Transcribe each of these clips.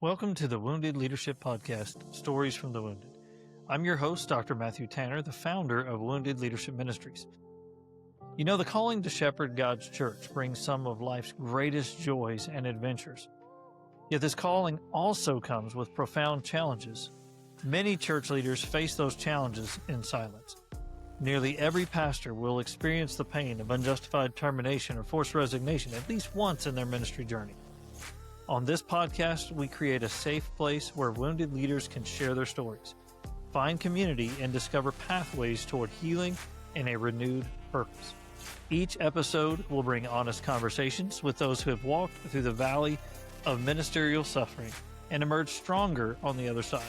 Welcome to the Wounded Leadership Podcast, Stories from the Wounded. I'm your host, Dr. Matthew Tanner, the founder of Wounded Leadership Ministries. You know, the calling to shepherd God's church brings some of life's greatest joys and adventures. Yet this calling also comes with profound challenges. Many church leaders face those challenges in silence. Nearly every pastor will experience the pain of unjustified termination or forced resignation at least once in their ministry journey. On this podcast, we create a safe place where wounded leaders can share their stories, find community, and discover pathways toward healing and a renewed purpose. Each episode will bring honest conversations with those who have walked through the valley of ministerial suffering and emerged stronger on the other side.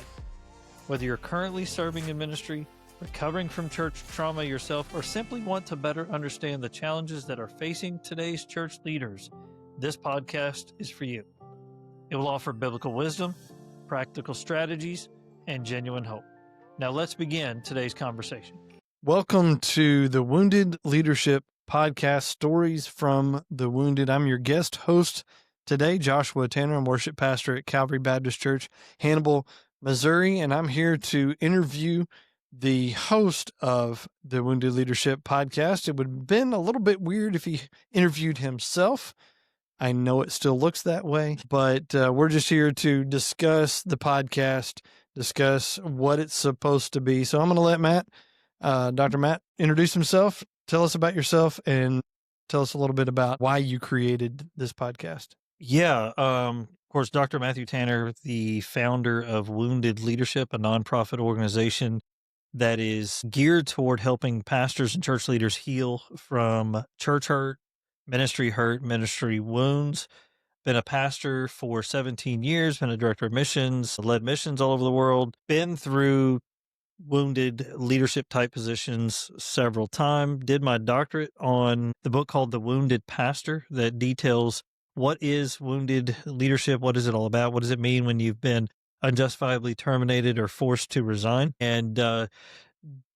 Whether you're currently serving in ministry, recovering from church trauma yourself, or simply want to better understand the challenges that are facing today's church leaders, this podcast is for you. It will offer biblical wisdom, practical strategies, and genuine hope. Now let's begin today's conversation. Welcome to the Wounded Leadership Podcast, Stories from the Wounded. I'm your guest host today, Joshua Tanner. I'm worship pastor at Calvary Baptist Church, Hannibal, Missouri, and I'm here to interview the host of the Wounded Leadership Podcast. It would have been a little bit weird if he interviewed himself. I know it still looks that way, but we're just here to discuss the podcast, discuss what it's supposed to be. So I'm going to let Matt, Dr. Matt, introduce himself, tell us about yourself, and tell us a little bit about why you created this podcast. Yeah, of course, Dr. Matthew Tanner, the founder of Wounded Leadership, a nonprofit organization that is geared toward helping pastors and church leaders heal from church hurt, ministry wounds. Been a pastor for 17 years, been a director of missions, led missions all over the world, been through wounded leadership type positions several times, did my doctorate on the book called The Wounded Pastor that details what is wounded leadership, what is it all about, what does it mean when you've been unjustifiably terminated or forced to resign, and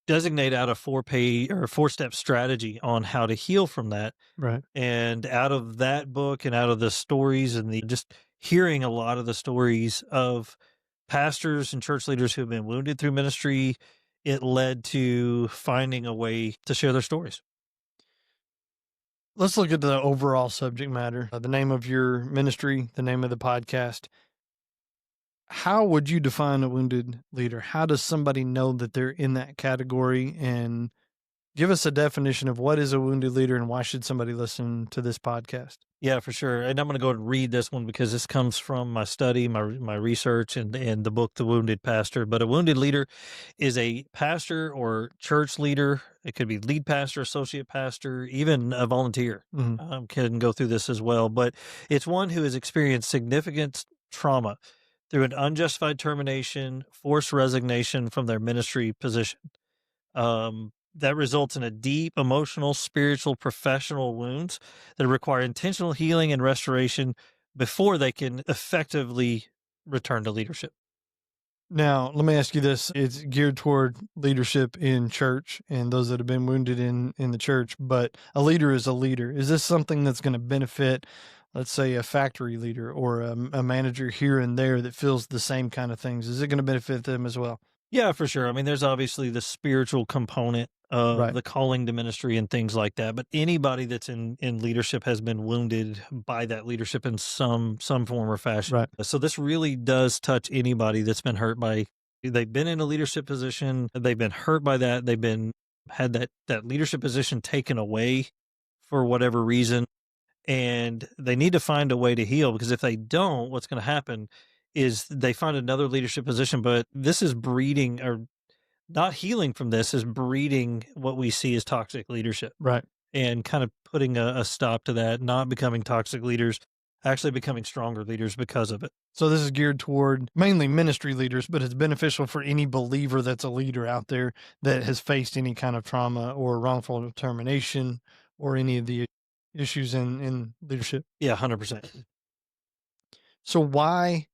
designate out a four-step strategy on how to heal from that. Right. And out of that book and out of the stories and just hearing a lot of the stories of pastors and church leaders who have been wounded through ministry, it led to finding a way to share their stories. Let's look at the overall subject matter, the name of your ministry, the name of the podcast. How would you define a wounded leader? How does somebody know that they're in that category? And give us a definition of what is a wounded leader and why should somebody listen to this podcast? Yeah, for sure. And I'm going to go and read this one because this comes from my study, my research, and the book, The Wounded Pastor. But a wounded leader is a pastor or church leader. It could be lead pastor, associate pastor, even a volunteer. Can go through this as well. But it's one who has experienced significant trauma through an unjustified termination, forced resignation from their ministry position. That results in a deep emotional, spiritual, professional wounds that require intentional healing and restoration before they can effectively return to leadership. Now, let me ask you this. It's geared toward leadership in church and those that have been wounded in the church, but a leader is a leader. Is this something that's going to benefit, let's say, a factory leader or a manager here and there that feels the same kind of things? Is it going to benefit them as well? Yeah, for sure. I mean, there's obviously the spiritual component of the calling to ministry and things like that. But anybody that's in leadership has been wounded by that leadership in some form or fashion. Right. So this really does touch anybody that's been hurt by, they've been in a leadership position, they've been hurt by that, had that leadership position taken away for whatever reason, and they need to find a way to heal, because if they don't, what's going to happen is they find another leadership position, but this is breeding, or not healing from this is breeding what we see as toxic leadership. Right. And kind of putting a stop to that, not becoming toxic leaders, actually becoming stronger leaders because of it. So this is geared toward mainly ministry leaders, but it's beneficial for any believer that's a leader out there that has faced any kind of trauma or wrongful termination or any of the issues in leadership. Yeah, 100%. So why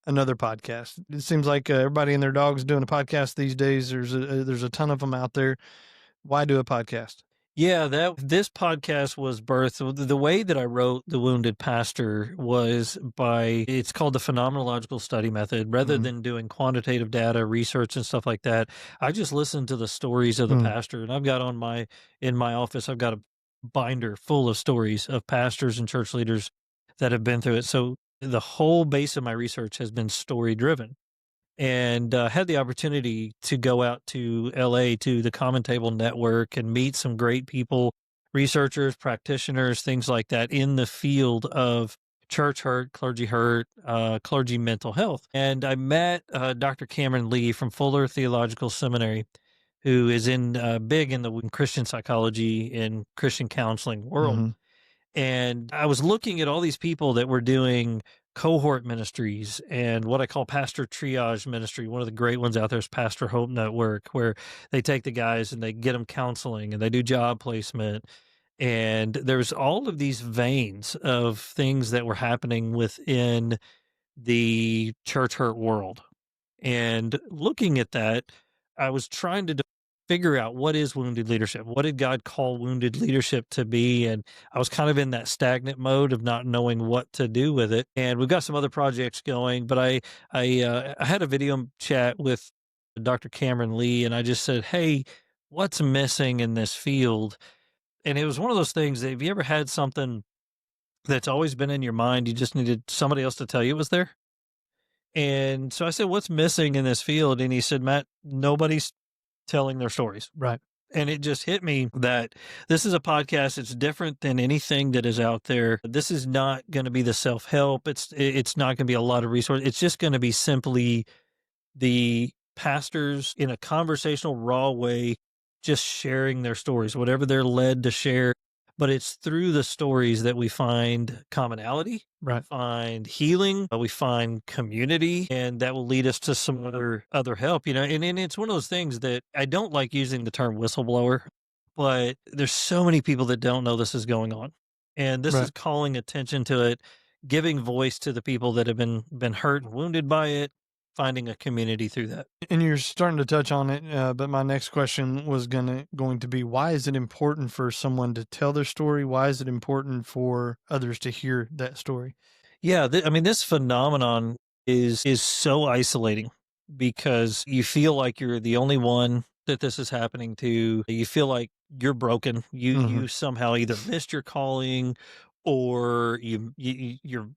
another podcast? It seems like everybody and their dog's doing a podcast these days. There's a ton of them out there. Why do a podcast? Yeah, this podcast was birthed. So the way that I wrote The Wounded Pastor was it's called the phenomenological study method. Rather Mhm. than doing quantitative data research and stuff like that, I just listened to the stories of the Mm. pastor. And I've got in my office, I've got a binder full of stories of pastors and church leaders that have been through it. So the whole base of my research has been story driven, and had the opportunity to go out to LA to the Common Table Network and meet some great people, researchers, practitioners, things like that in the field of church hurt, clergy mental health. And I met Dr. Cameron Lee from Fuller Theological Seminary, who is big in the Christian psychology and Christian counseling world. Mhm. And I was looking at all these people that were doing cohort ministries and what I call pastor triage ministry. One of the great ones out there is Pastor Hope Network, where they take the guys and they get them counseling and they do job placement. And there's all of these veins of things that were happening within the church hurt world. And looking at that, I was trying to figure out what is wounded leadership. What did God call wounded leadership to be? And I was kind of in that stagnant mode of not knowing what to do with it. And we've got some other projects going, but I had a video chat with Dr. Cameron Lee, and I just said, "Hey, what's missing in this field?" And it was one of those things that, have you ever had something that's always been in your mind? You just needed somebody else to tell you it was there. And so I said, "What's missing in this field?" And he said, "Matt, nobody's telling their stories." Right. And it just hit me that this is a podcast. It's different than anything that is out there. This is not going to be the self-help. It's not going to be a lot of resource. It's just going to be simply the pastors in a conversational, raw way, just sharing their stories, whatever they're led to share. But it's through the stories that we find commonality, Right. find healing, we find community, and that will lead us to some other help. And it's one of those things that I don't like using the term whistleblower, but there's so many people that don't know this is going on, and this is Right. calling attention to it, giving voice to the people that have been hurt and wounded by it, finding a community through that. And you're starting to touch on it, but my next question was going to be, why is it important for someone to tell their story? Why is it important for others to hear that story? Yeah, I mean, this phenomenon is so isolating because you feel like you're the only one that this is happening to. You feel like you're broken. You Mhm. you somehow either missed your calling, or you're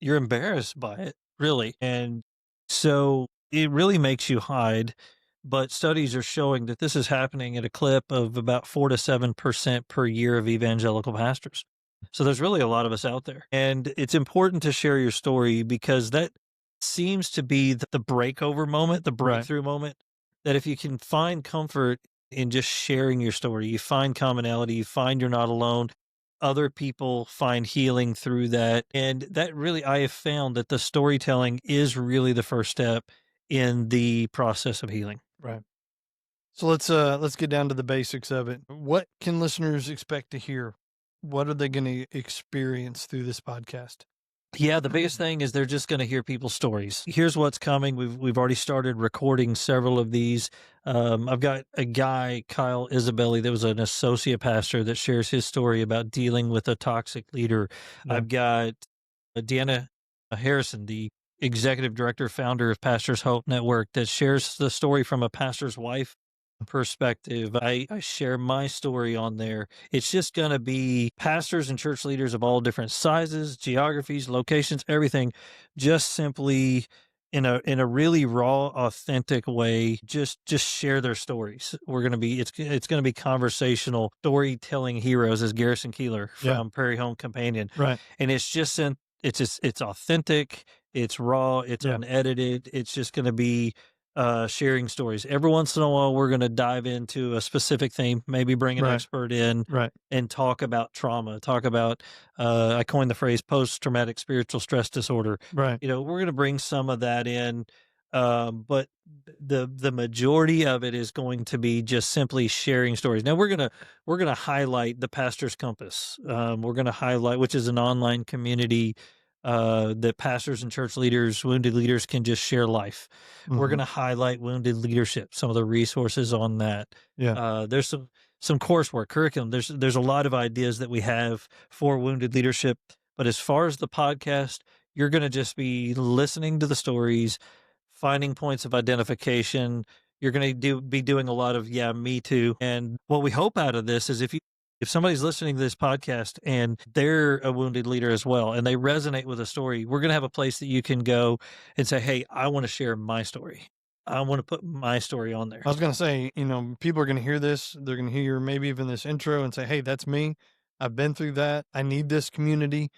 embarrassed by it, really. And so it really makes you hide. But studies are showing that this is happening at a clip of about 4 to 7% per year of evangelical pastors. So there's really a lot of us out there. And it's important to share your story because that seems to be the breakover moment, the Right. breakthrough moment, that if you can find comfort in just sharing your story, you find commonality, you find you're not alone. Other people find healing through that. And that really, I have found that the storytelling is really the first step in the process of healing. Right. So let's get down to the basics of it. What can listeners expect to hear? What are they going to experience through this podcast? Yeah, the biggest thing is they're just going to hear people's stories. Here's what's coming. We've already started recording several of these. I've got a guy, Kyle Isabelli, that was an associate pastor, that shares his story about dealing with a toxic leader. Yeah. I've got Deanna Harrison, the executive director, founder of Pastors Hope Network, that shares the story from a pastor's wife perspective. I share my story on there. It's just going to be pastors and church leaders of all different sizes, geographies, locations, everything, just simply in a really raw, authentic way, just share their stories. It's going to be conversational storytelling heroes, as Garrison Keeler Yeah. from Prairie Home Companion. Right. And it's authentic, it's raw, it's Yeah. unedited. It's just going to be sharing stories. Every once in a while, we're going to dive into a specific theme, maybe bring an Right. expert in Right. and talk about trauma, talk about, I coined the phrase post-traumatic spiritual stress disorder. Right. We're going to bring some of that in. But the majority of it is going to be just simply sharing stories. Now we're going to highlight the Pastor's Compass. We're going to highlight, which is an online community that pastors and church leaders, wounded leaders, can just share life. We're Mhm. going to highlight wounded leadership, some of the resources on that. Yeah. There's some coursework, curriculum. There's a lot of ideas that we have for wounded leadership. But as far as the podcast, you're going to just be listening to the stories, finding points of identification. You're going to be doing a lot of, yeah, me too. And what we hope out of this is if somebody's listening to this podcast and they're a wounded leader as well, and they resonate with a story, we're going to have a place that you can go and say, hey, I want to share my story. I want to put my story on there. I was going to say, people are going to hear this. They're going to hear maybe even this intro and say, hey, that's me. I've been through that. I need this community.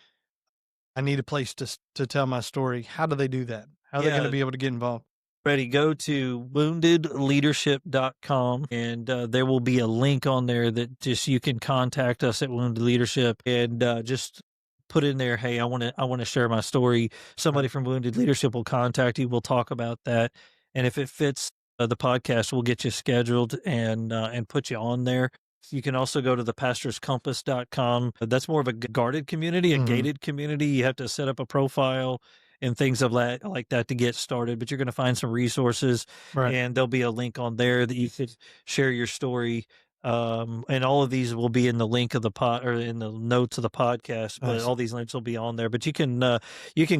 I need a place to tell my story. How do they do that? How are they going to be able to get involved? Ready, go to woundedleadership.com and there will be a link on there that just you can contact us at Wounded Leadership and just put in there, hey, I want to share my story. Somebody from Wounded Leadership will contact you. We'll talk about that. And if it fits the podcast, we'll get you scheduled and put you on there. You can also go to thepastorscompass.com. That's more of a guarded community, a gated community. You have to set up a profile and things of that like that to get started, but you're going to find some resources and there'll be a link on there that you could share your story. And all of these will be in the link of the pod or in the notes of the podcast, but all these links will be on there. But you can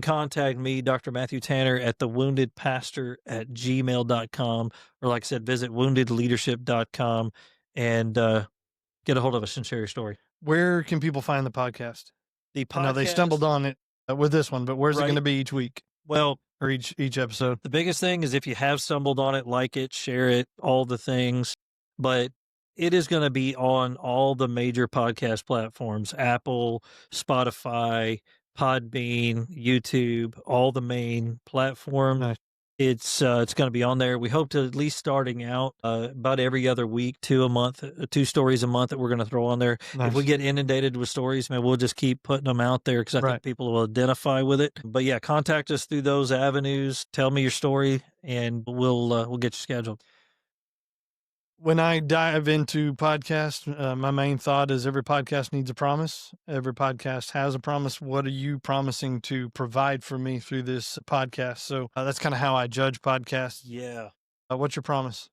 contact me, Dr. Matthew Tanner, at thewoundedpastor@gmail.com, or like I said, visit woundedleadership.com and get a hold of us and share your story. Where can people find the podcast? The podcast, I know they stumbled on it with this one, but where's it going to be each week? Well, or each episode? The biggest thing is if you have stumbled on it, like it, share it, all the things. But it is going to be on all the major podcast platforms: Apple, Spotify, Podbean, YouTube, all the main platforms. Nice. It's going to be on there. We hope to at least starting out about every other week, 2 stories a month that we're going to throw on there. Nice. If we get inundated with stories, man, we'll just keep putting them out there because I think people will identify with it. But yeah, contact us through those avenues. Tell me your story, and we'll get you scheduled. When I dive into podcasts, my main thought is every podcast needs a promise. Every podcast has a promise. What are you promising to provide for me through this podcast? So that's kind of how I judge podcasts. Yeah. What's your promise?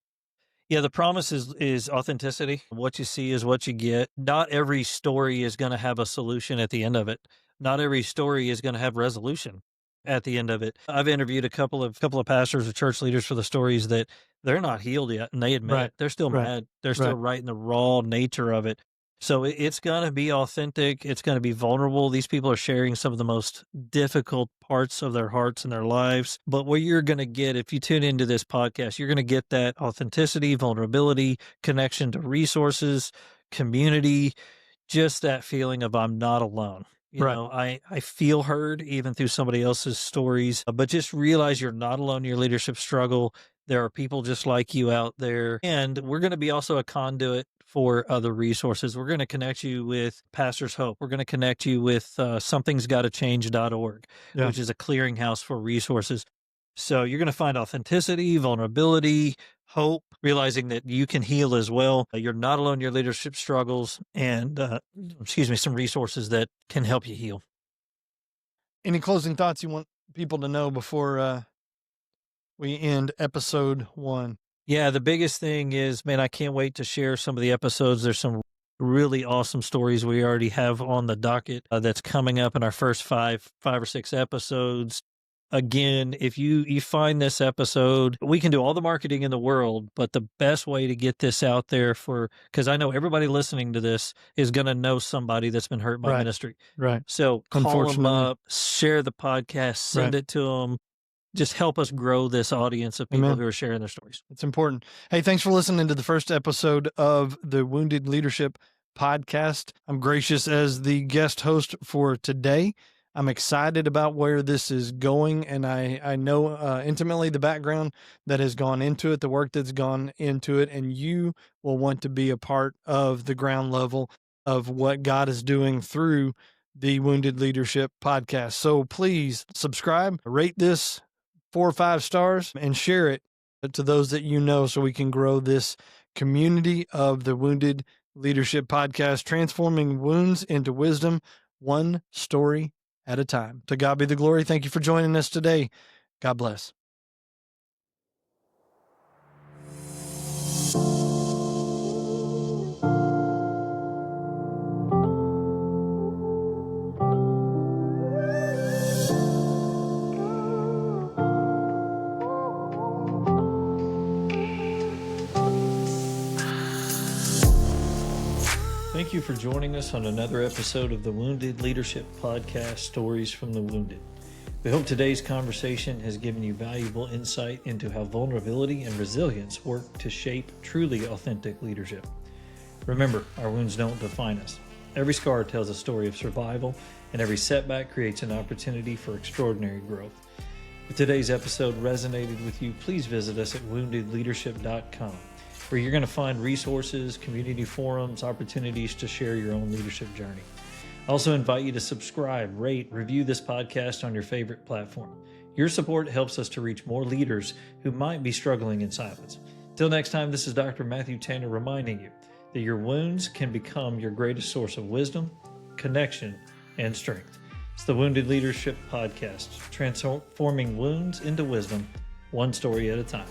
Yeah, the promise is authenticity. What you see is what you get. Not every story is going to have a solution at the end of it. Not every story is going to have resolution at the end of it. I've interviewed a couple of pastors or church leaders for the stories that they're not healed yet, and they admit it. They're still mad. They're still right in the raw nature of it. So it's going to be authentic. It's going to be vulnerable. These people are sharing some of the most difficult parts of their hearts and their lives. But what you're going to get, if you tune into this podcast, you're going to get that authenticity, vulnerability, connection to resources, community, just that feeling of I'm not alone. You know, I feel heard even through somebody else's stories, but just realize you're not alone in your leadership struggle. There are people just like you out there. And we're going to be also a conduit for other resources. We're going to connect you with Pastor's Hope. We're going to connect you with somethingsgottachange.org, which is a clearinghouse for resources. So you're going to find authenticity, vulnerability, hope, realizing that you can heal as well. You're not alone in your leadership struggles, and some resources that can help you heal. Any closing thoughts you want people to know before we end episode 1? Yeah, the biggest thing is, man, I can't wait to share some of the episodes. There's some really awesome stories we already have on the docket that's coming up in our first five or six episodes. Again, if you find this episode, we can do all the marketing in the world, but the best way to get this out there because I know everybody listening to this is going to know somebody that's been hurt by ministry. Right. So call them up, share the podcast, send it to them. Just help us grow this audience of people who are sharing their stories. It's important. Hey, thanks for listening to the first episode of the Wounded Leadership Podcast. I'm gracious as the guest host for today. I'm excited about where this is going, and I know intimately the background that has gone into it, the work that's gone into it, and you will want to be a part of the ground level of what God is doing through the Wounded Leadership Podcast. So please subscribe, rate this 4 or 5 stars, and share it to those that you know so we can grow this community of the Wounded Leadership Podcast, transforming wounds into wisdom, one story at a time. To God be the glory. Thank you for joining us today. God bless. Thank you for joining us on another episode of the Wounded Leadership Podcast, Stories from the Wounded. We hope today's conversation has given you valuable insight into how vulnerability and resilience work to shape truly authentic leadership. Remember, our wounds don't define us. Every scar tells a story of survival, and every setback creates an opportunity for extraordinary growth. If today's episode resonated with you, please visit us at woundedleadership.com, where you're going to find resources, community forums, opportunities to share your own leadership journey. I also invite you to subscribe, rate, review this podcast on your favorite platform. Your support helps us to reach more leaders who might be struggling in silence. Till next time, this is Dr. Matthew Tanner reminding you that your wounds can become your greatest source of wisdom, connection, and strength. It's the Wounded Leadership Podcast, transforming wounds into wisdom, one story at a time.